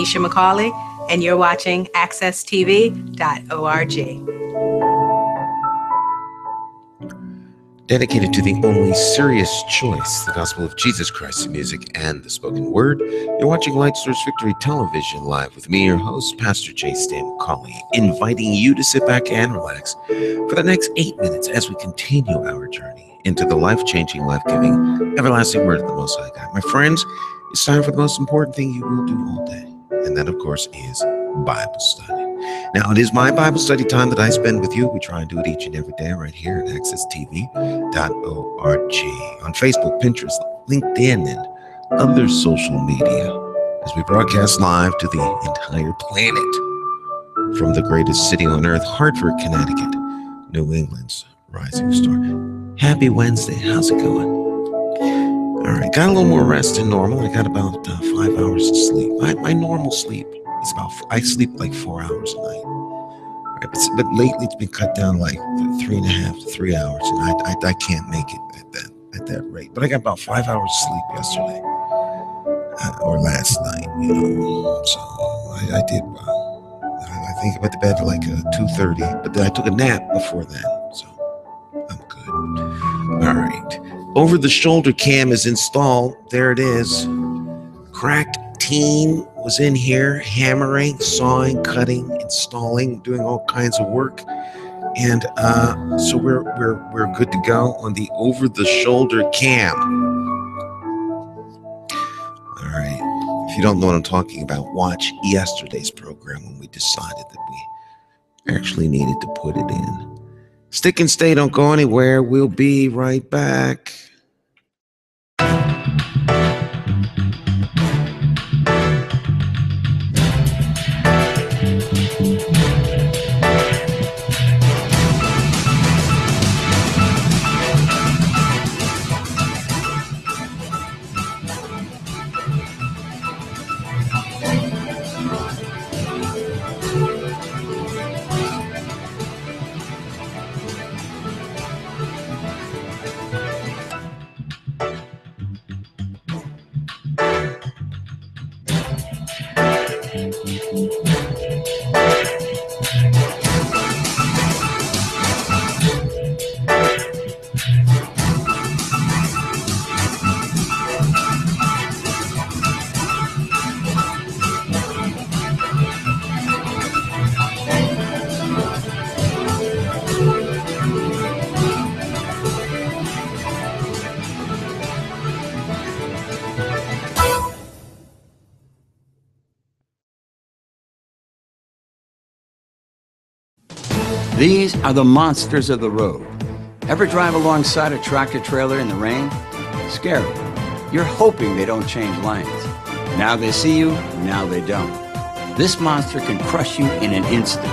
Nyesha McCauley, and you're watching accesstv.org. Dedicated to the only serious choice, the gospel of Jesus Christ, the music and the spoken word. You're watching Light Source Victory Television live with me, your host, Pastor J. Stan McCauley, inviting you to sit back and relax for the next 8 minutes as we continue our journey into the life-changing, life-giving, everlasting word of the Most High God. My friends, it's time for the most important thing you will do all day, and that, of course, is Bible study. Now, it is my Bible study time that I spend with you. We try and do it each and every day right here at accesstv.org, on Facebook, Pinterest, LinkedIn, and other social media as we broadcast live to the entire planet from the greatest city on earth, Hartford, Connecticut, New England's rising star. Happy Wednesday. How's it going? All right, got a little more rest than normal. I got about 5 hours of sleep. My normal sleep is I sleep like 4 hours a night. Right, but lately it's been cut down like 3.5 to 3 hours, and I can't make it at that rate. But I got about 5 hours of sleep yesterday or last night, So I did well. I think I went to bed at like 2:30, but then I took a nap before that, so I'm good. All right. Over the shoulder cam is installed. There it is. Crack team was in here hammering, sawing, cutting, installing, doing all kinds of work. And so we're good to go on the over the shoulder cam. All right. If you don't know what I'm talking about, watch yesterday's program when we decided that we actually needed to put it in. Stick and stay, don't go anywhere. We'll be right back. These are the monsters of the road. Ever drive alongside a tractor trailer in the rain? Scary. You're hoping they don't change lanes. Now they see you, now they don't. This monster can crush you in an instant.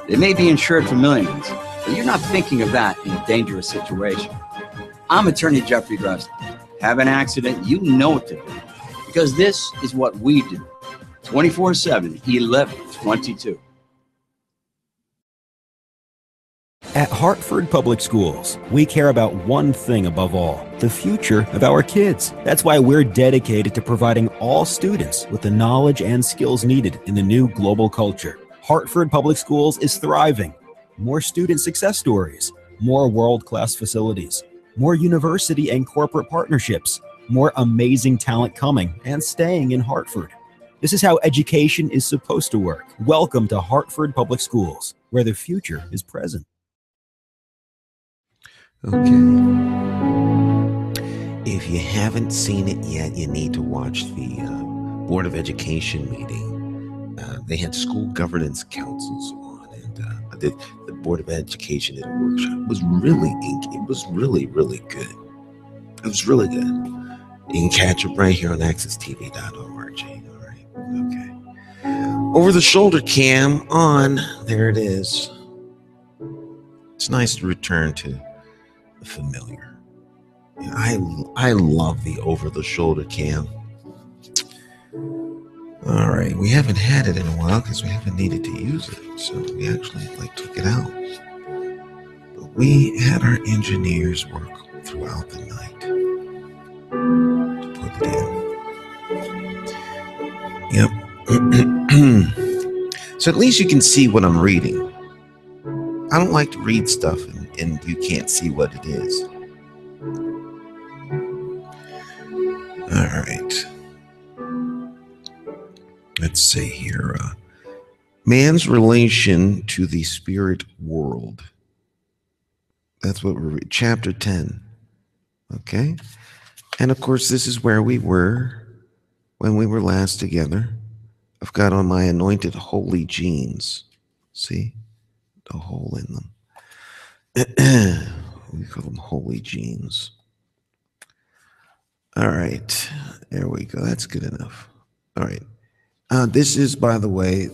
They may be insured for millions, but you're not thinking of that in a dangerous situation. I'm attorney Jeffrey Dresden. Have an accident, you know what to do. Because this is what we do. 24/7, 11/22. At Hartford Public Schools, we care about one thing above all, the future of our kids. That's why we're dedicated to providing all students with the knowledge and skills needed in the new global culture. Hartford Public Schools is thriving. More student success stories, more world-class facilities, more university and corporate partnerships, more amazing talent coming and staying in Hartford. This is how education is supposed to work. Welcome to Hartford Public Schools, where the future is present. Okay. If you haven't seen it yet, you need to watch the Board of Education meeting. They had school governance councils on, and the Board of Education did a workshop. It was really really good. It was really good. You can catch it right here on accesstv.org. All right. Okay. Over the shoulder cam on. There it is. It's nice to return to the familiar. I love the over-the-shoulder cam. All right, we haven't had it in a while because we haven't needed to use it, so we actually took it out. But we had our engineers work throughout the night to put it in. Yep. So at least you can see what I'm reading. I don't like to read stuff and you can't see what it is. All right. Let's see here. Man's relation to the spirit world. That's what we're reading. Chapter 10. Okay. And of course, this is where we were when we were last together. I've got on my anointed holy jeans. See? The hole in them. We call them holy jeans. All right. There we go. That's good enough. All right. This is, by the way,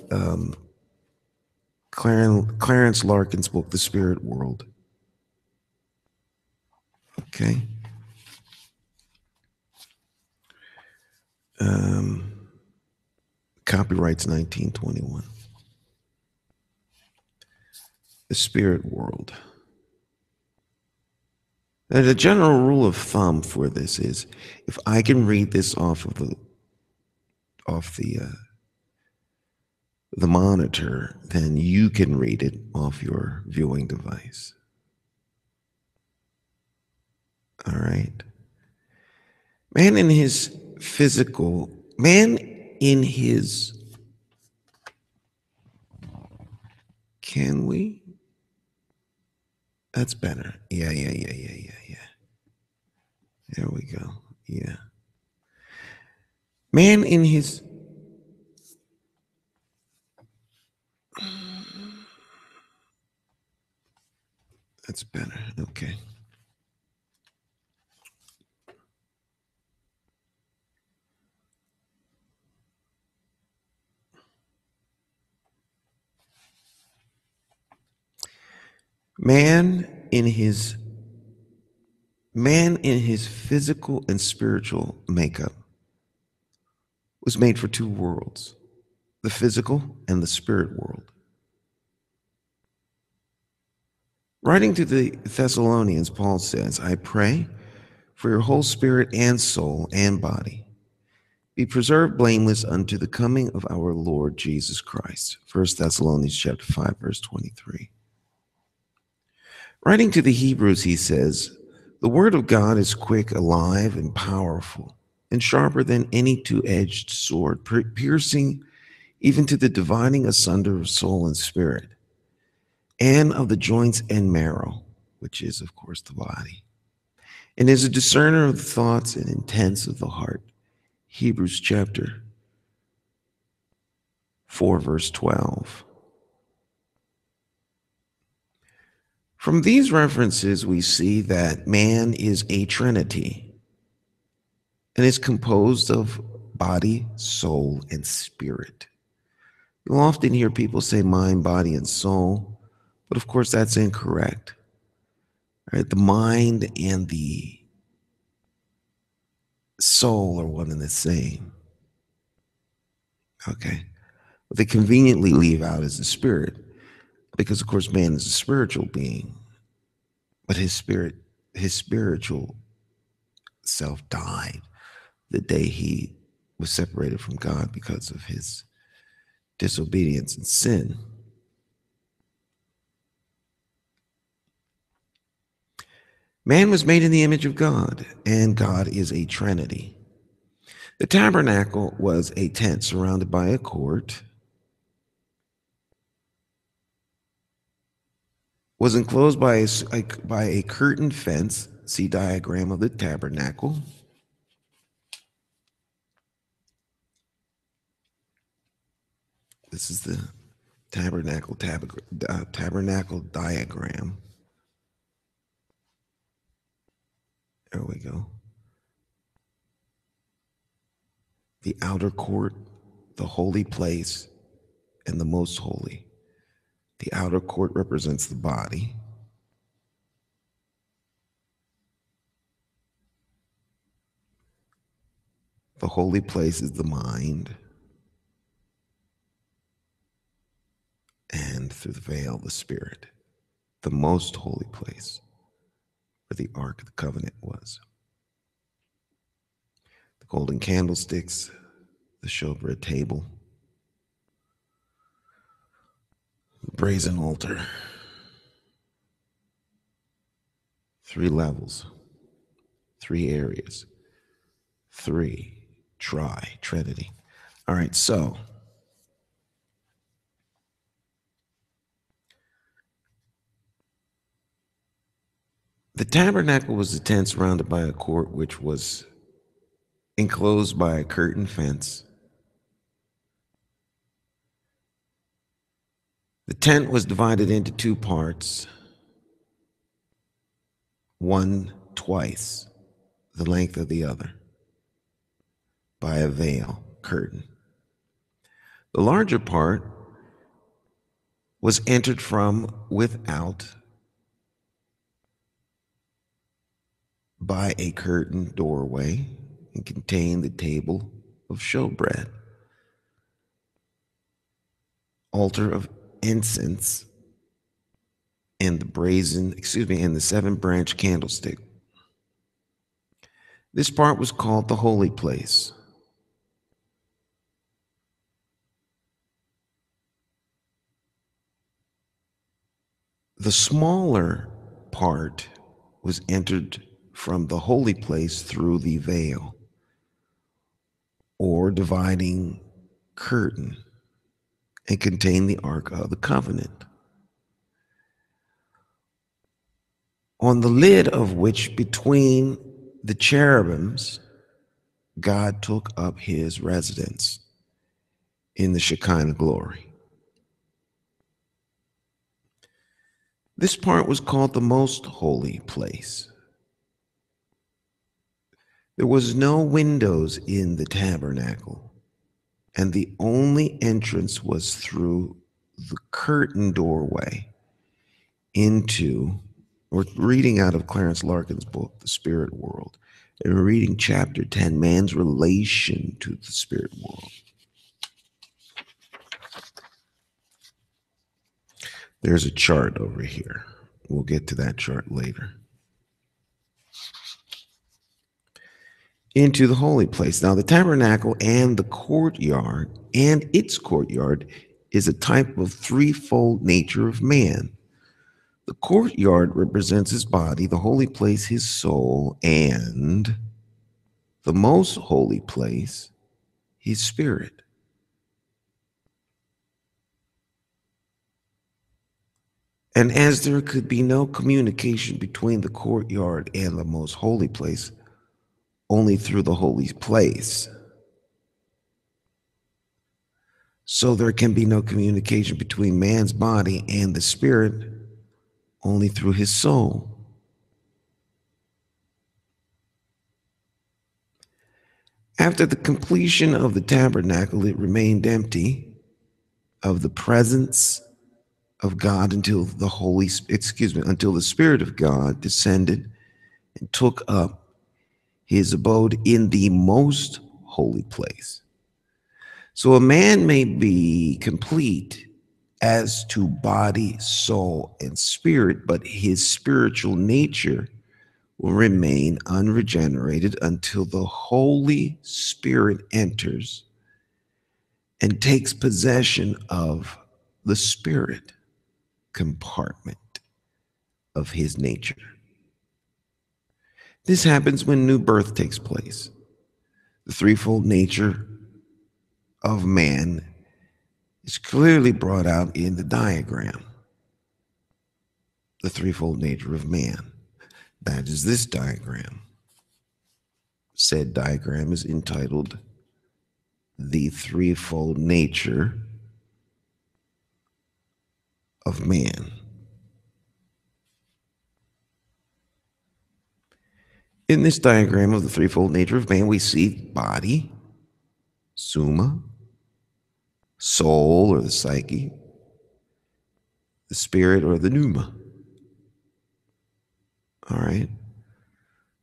Clarence Larkin's book, The Spirit World. Okay. Copyright's 1921. The Spirit World. Now, the general rule of thumb for this is, if I can read this off the monitor, then you can read it off your viewing device. All right. Man in his can we? That's better. Yeah. There we go. Yeah. Man in his That's better. Okay. Man in his physical and spiritual makeup was made for two worlds, the physical and the spirit world. Writing to the Thessalonians, Paul says, I pray for your whole spirit and soul and body be preserved blameless unto the coming of our Lord Jesus Christ. 1 Thessalonians chapter 5, verse 23. Writing to the Hebrews, he says, the word of God is quick, alive, and powerful, and sharper than any two-edged sword, piercing even to the dividing asunder of soul and spirit, and of the joints and marrow, which is, of course, the body, and is a discerner of the thoughts and intents of the heart. Hebrews chapter 4, verse 12. From these references, we see that man is a trinity and is composed of body, soul, and spirit. You'll often hear people say mind, body, and soul, but of course that's incorrect. Right? The mind and the soul are one and the same. Okay. What they conveniently leave out is the spirit, because of course man is a spiritual being, but his spiritual self died the day he was separated from God because of his disobedience and sin. Man was made in the image of God, and God is a trinity. The tabernacle was a tent surrounded by a court, was enclosed by a curtained fence. See diagram of the tabernacle. This is the tabernacle diagram. There we go. The outer court, the holy place, and the most holy. The outer court represents the body. The holy place is the mind. And through the veil, the spirit. The most holy place where the Ark of the Covenant was. The golden candlesticks, the showbread table, brazen altar. 3 levels, 3 areas, 3 Trinity. All right, so the tabernacle was a tent surrounded by a court which was enclosed by a curtain fence. The tent was divided into 2 parts, one twice the length of the other, by a veil, curtain. The larger part was entered from without by a curtain doorway and contained the table of showbread, altar of incense, and the 7-branch candlestick. This part was called the holy place. The smaller part was entered from the holy place through the veil, or dividing curtain, and contained the Ark of the Covenant, on the lid of which between the cherubims God took up his residence in the Shekinah glory. This part was called the most holy place. There was no windows in the tabernacle, and the only entrance was through the curtain doorway into, we're reading out of Clarence Larkin's book, The Spirit World, and we're reading chapter 10, man's relation to the spirit world. There's a chart over here. We'll get to that chart later. Into the holy place. Now, the tabernacle and the courtyard and its courtyard is a type of threefold nature of man. The courtyard represents his body, the holy place, his soul, and the most holy place, his spirit. And as there could be no communication between the courtyard and the most holy place, only through the holy place, so there can be no communication between man's body and the spirit, only through his soul. After the completion of the tabernacle, it remained empty of the presence of God until the Spirit of God descended and took up his abode in the most holy place. So a man may be complete as to body, soul, and spirit, but his spiritual nature will remain unregenerated until the Holy Spirit enters and takes possession of the spirit compartment of his nature. This happens when new birth takes place. The threefold nature of man is clearly brought out in the diagram. The threefold nature of man. That is this diagram. Said diagram is entitled The Threefold Nature of Man. In this diagram of the threefold nature of man, we see body, soma, soul or the psyche, the spirit or the pneuma. All right.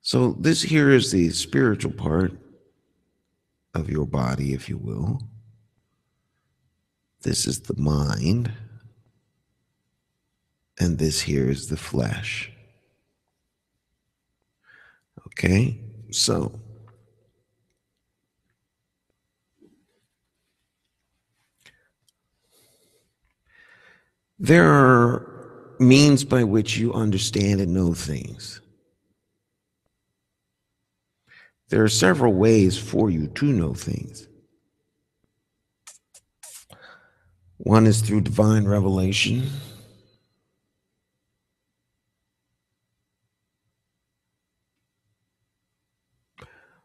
So this here is the spiritual part of your body, if you will. This is the mind. And this here is the flesh. Okay, so There are means by which you understand and know things. There are several ways for you to know things. One is through divine revelation.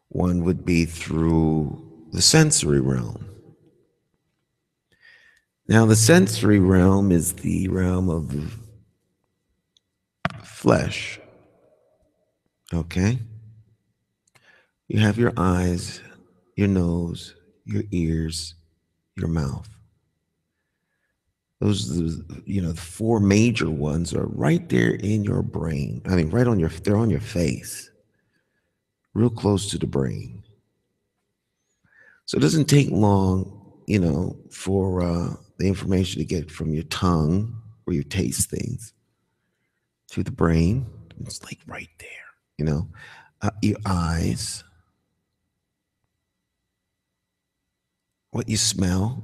One would be through the sensory realm. Now, the sensory realm is the realm of the flesh. Okay? You have your eyes, your nose, your ears, your mouth. Those, the four major ones are right there in your brain. I mean, they're on your face, real close to the brain. So it doesn't take long, for the information to get from your tongue where you taste things to the brain. It's like right there, your eyes, what you smell,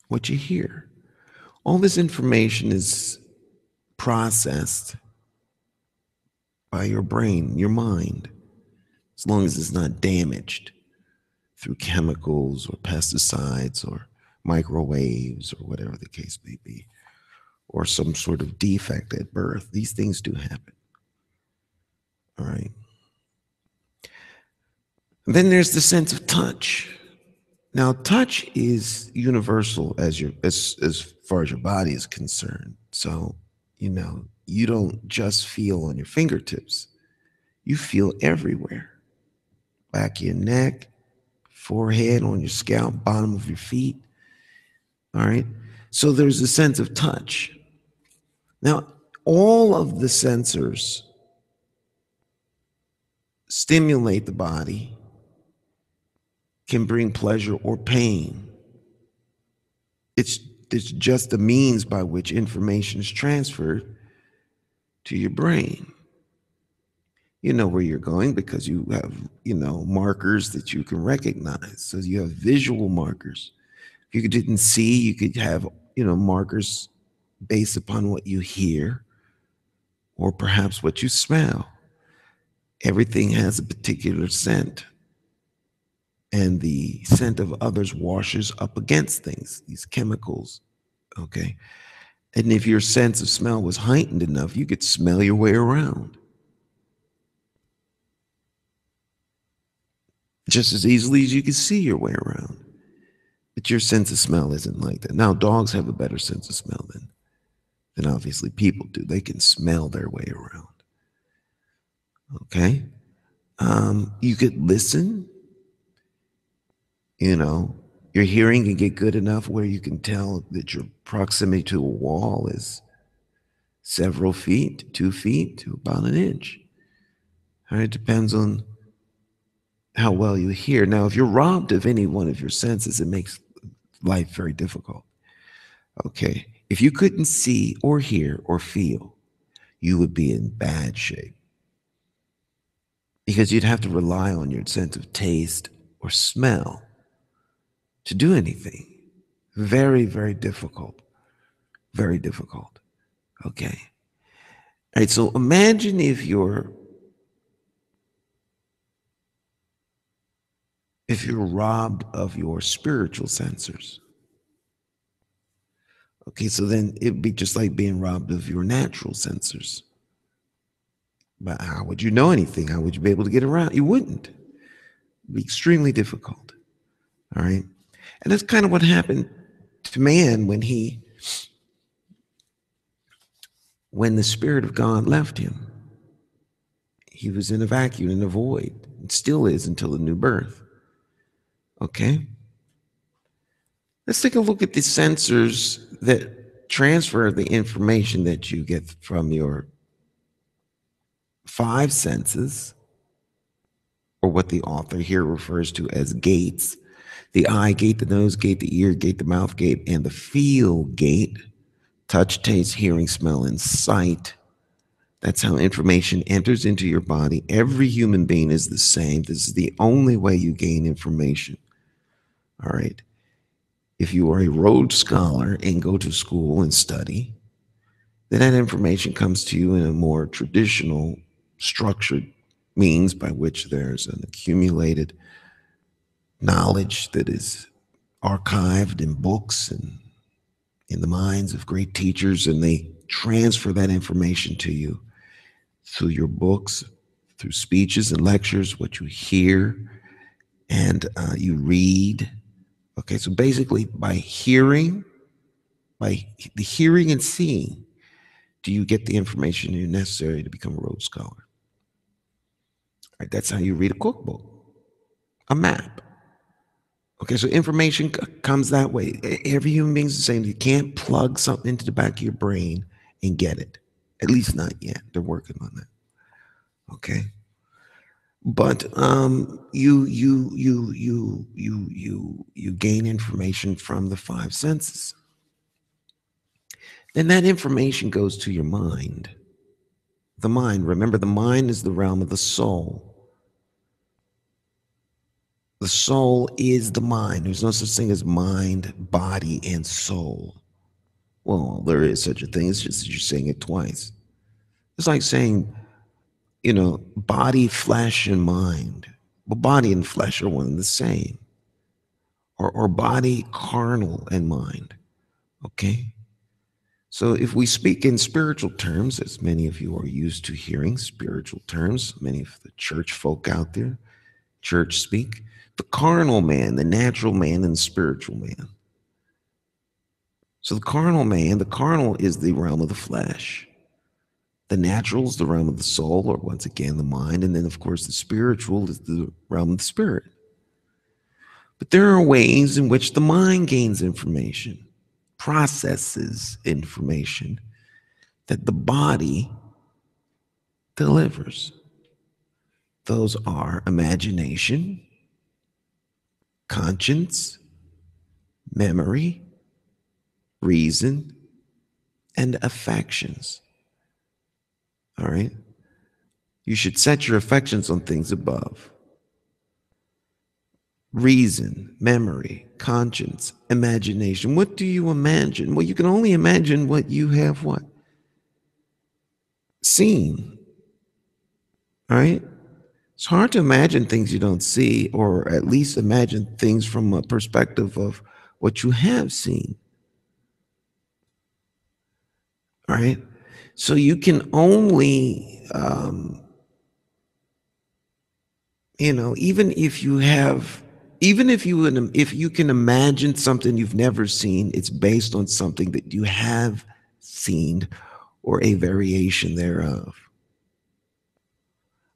what you hear. All this information is processed by your brain, your mind, as long as it's not damaged through chemicals or pesticides or microwaves or whatever the case may be, or some sort of defect at birth. These things do happen. All right. And then there's the sense of touch. Now, touch is universal as far as your body is concerned. So, you don't just feel on your fingertips. You feel everywhere. Back of your neck, forehead, on your scalp, bottom of your feet. All right. So there's a sense of touch. Now, all of the sensors stimulate the body, can bring pleasure or pain. It's just the means by which information is transferred to your brain. You know where you're going because you have, markers that you can recognize. So you have visual markers. If you didn't see, you could have, markers based upon what you hear or perhaps what you smell. Everything has a particular scent. And the scent of others washes up against things, these chemicals, okay? And if your sense of smell was heightened enough, you could smell your way around just as easily as you could see your way around. But your sense of smell isn't like that. Now, dogs have a better sense of smell than obviously people do. They can smell their way around, okay? You could listen. Your hearing can get good enough where you can tell that your proximity to a wall is several feet, 2 feet to about an inch. All right, it depends on how well you hear. Now, if you're robbed of any one of your senses, it makes life very difficult. Okay, if you couldn't see or hear or feel, you would be in bad shape because you'd have to rely on your sense of taste or smell to do anything. Very, very difficult. Very difficult. Okay. All right, so imagine if you're robbed of your spiritual sensors. Okay, so then it'd be just like being robbed of your natural sensors. But how would you know anything? How would you be able to get around? You wouldn't. It'd be extremely difficult. All right. And that's kind of what happened to man when the Spirit of God left him. He was in a vacuum, in a void. It still is until the new birth. Okay? Let's take a look at the sensors that transfer the information that you get from your 5 senses, or what the author here refers to as gates. The eye gate, the nose gate, the ear gate, the mouth gate, and the feel gate. Touch, taste, hearing, smell, and sight. That's how information enters into your body. Every human being is the same. This is the only way you gain information. All right. if you are a Rhodes Scholar and go to school and study, then that information comes to you in a more traditional, structured means by which there's an accumulated knowledge that is archived in books and in the minds of great teachers, and they transfer that information to you through your books, through speeches and lectures, what you hear and you read. Okay, so basically by the hearing and seeing, do you get the information you're necessary to become a Rhodes Scholar? All right, that's how you read a cookbook, a map. Okay, so information comes that way. Every human being is the same. You can't plug something into the back of your brain and get it. At least not yet. They're working on that. Okay, but you gain information from the five senses. Then that information goes to your mind. The mind. Remember, the mind is the realm of the soul. The soul is the mind. There's no such thing as mind, body, and soul. Well, there is such a thing. It's just that you're saying it twice. It's like saying, body, flesh, and mind. Well, body and flesh are one and the same. Or body, carnal, and mind. Okay? So if we speak in spiritual terms, as many of you are used to hearing spiritual terms, many of the church folk out there, church speak, the carnal man, the natural man, and the spiritual man. So the carnal is the realm of the flesh. The natural is the realm of the soul, or once again, the mind. And then, of course, the spiritual is the realm of the spirit. But there are ways in which the mind gains information, processes information that the body delivers. Those are imagination, conscience, memory, reason, and affections. All right? You should set your affections on things above. Reason, memory, conscience, imagination. What do you imagine? Well, you can only imagine what you have what? Seen. All right? It's hard to imagine things you don't see, or at least imagine things from a perspective of what you have seen. All right? So you can only, even if you can imagine something you've never seen, it's based on something that you have seen or a variation thereof.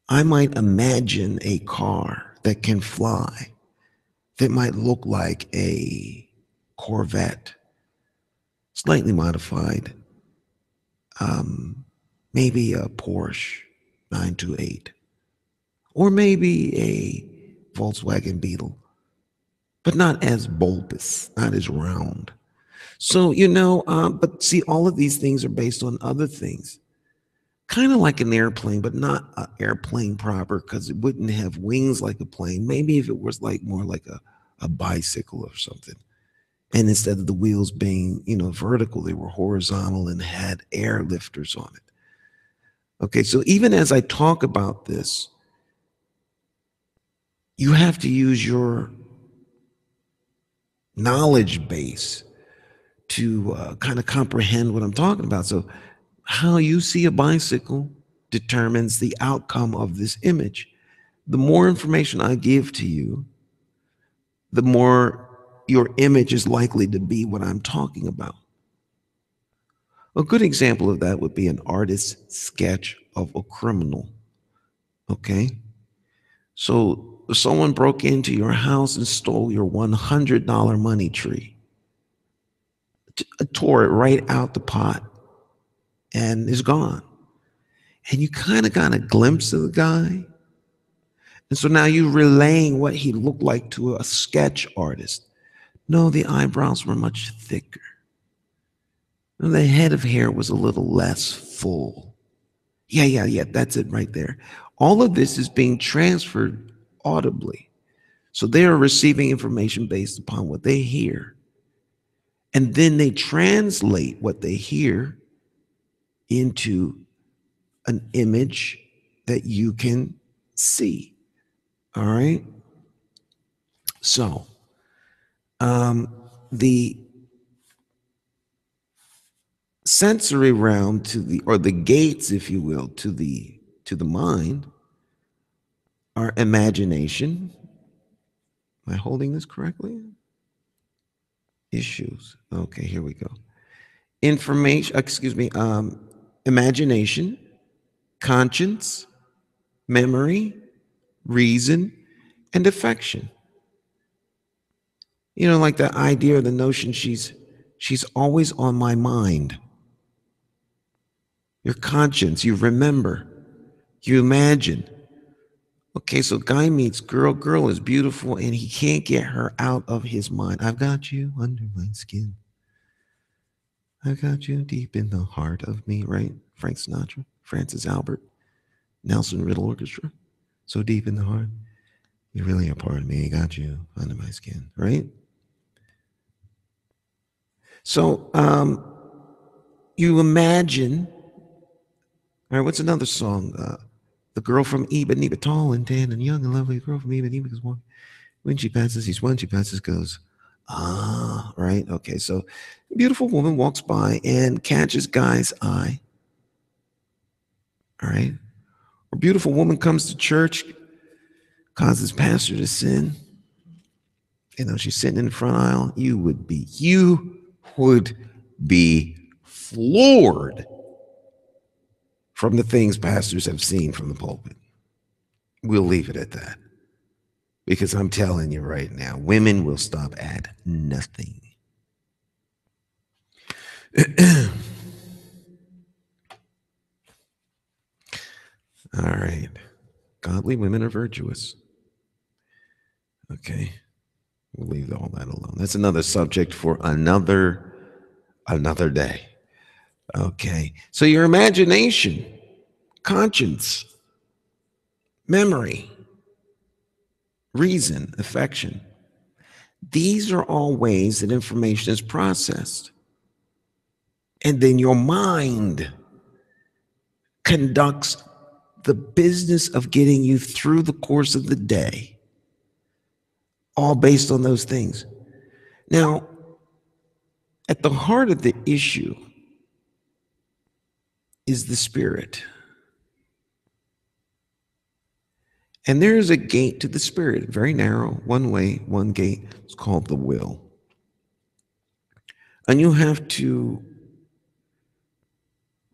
I might imagine a car that can fly that might look like a Corvette, slightly modified, maybe a Porsche 928, or maybe a Volkswagen Beetle, but not as bulbous, not as round. So, but see, all of these things are based on other things. Kind of like an airplane, but not an airplane proper, because it wouldn't have wings like a plane. Maybe if it was more like a bicycle or something. And instead of the wheels being, vertical, they were horizontal and had air lifters on it. Okay, so even as I talk about this, you have to use your knowledge base to kind of comprehend what I'm talking about. So how you see a bicycle determines the outcome of this image. The more information I give to you, the more your image is likely to be what I'm talking about. A good example of that would be an artist's sketch of a criminal. Okay? So someone broke into your house and stole your $100 money tree, tore it right out the pot, and is gone. And you kind of got a glimpse of the guy. And so now you're relaying what he looked like to a sketch artist. No, the eyebrows were much thicker. And the head of hair was a little less full. Yeah, that's it right there. All of this is being transferred audibly. So they are receiving information based upon what they hear. And then they translate what they hear into an image that you can see. All right? So, the sensory realm or the gates, if you will, to the mind are imagination. Am I holding this correctly? Issues. Okay, here we go. Imagination, conscience, memory, reason, and affection. You know, like the idea or the notion she's always on my mind. Your conscience, you remember, you imagine. Okay, so guy meets girl, girl is beautiful, and he can't get her out of his mind. I've got you under my skin. I've got you deep in the heart of me, right? Frank Sinatra, Francis Albert, Nelson Riddle Orchestra. So deep in the heart. You're really a part of me. I got you under my skin, right? So you imagine, all right, what's another song? The girl from Ipanema, tall and tan and young and lovely, the girl from Ipanema, because when she passes, goes, ah, right? Okay, so a beautiful woman walks by and catches guy's eye. All right? A beautiful woman comes to church, causes pastor to sin. You know, she's sitting in the front aisle. You would be floored from the things pastors have seen from the pulpit. We'll leave it at that. Because I'm telling you right now, women will stop at nothing. All right. Godly women are virtuous. Okay. We'll leave all that alone. That's another subject for another day. Okay. So your imagination, conscience, memory, reason, affection, these are all ways that information is processed. And then your mind conducts the business of getting you through the course of the day, all based on those things. Now, at the heart of the issue is the spirit. And there is a gate to the spirit, very narrow, one way, one gate. It's called the will. And you have to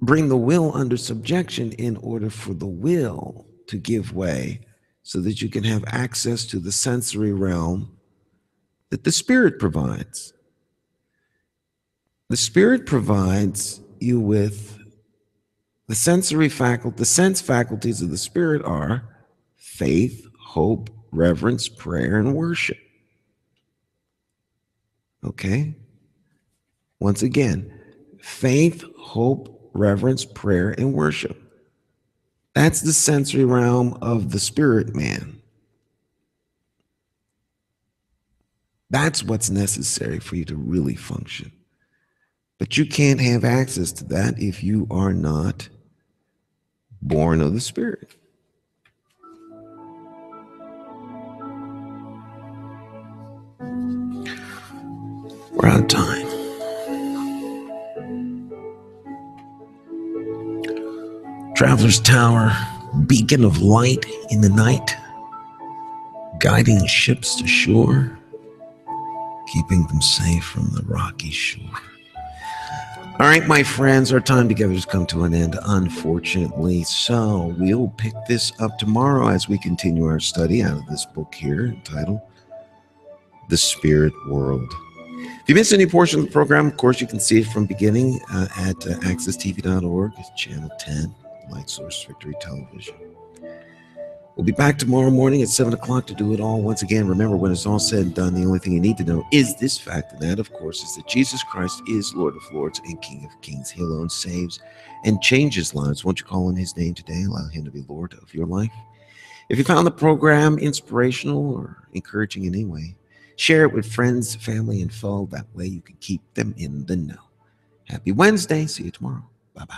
bring the will under subjection in order for the will to give way so that you can have access to the sensory realm that the spirit provides. The spirit provides you with the sensory faculty. The sense faculties of the spirit are faith, hope, reverence, prayer, and worship. Okay? Once again, faith, hope, reverence, prayer, and worship. That's the sensory realm of the spirit man. That's what's necessary for you to really function. But you can't have access to that if you are not born of the Spirit. We're out of time. Traveler's Tower, beacon of light in the night, guiding ships to shore, keeping them safe from the rocky shore. All right, my friends, our time together has come to an end, unfortunately. So we'll pick this up tomorrow as we continue our study out of this book here entitled The Spirit World. If you missed any portion of the program, of course, you can see it from beginning at accesstv.org, channel 10, Light Source Victory Television. We'll be back tomorrow morning at 7 o'clock to do it all. Once again, remember, when it's all said and done, the only thing you need to know is this fact, and that, of course, is that Jesus Christ is Lord of Lords and King of Kings. He alone saves and changes lives. Won't you call on his name today? Allow him to be Lord of your life. If you found the program inspirational or encouraging in any way, Share it with friends, family, and foe. That way you can keep them in the know. Happy Wednesday. See you tomorrow. Bye-bye.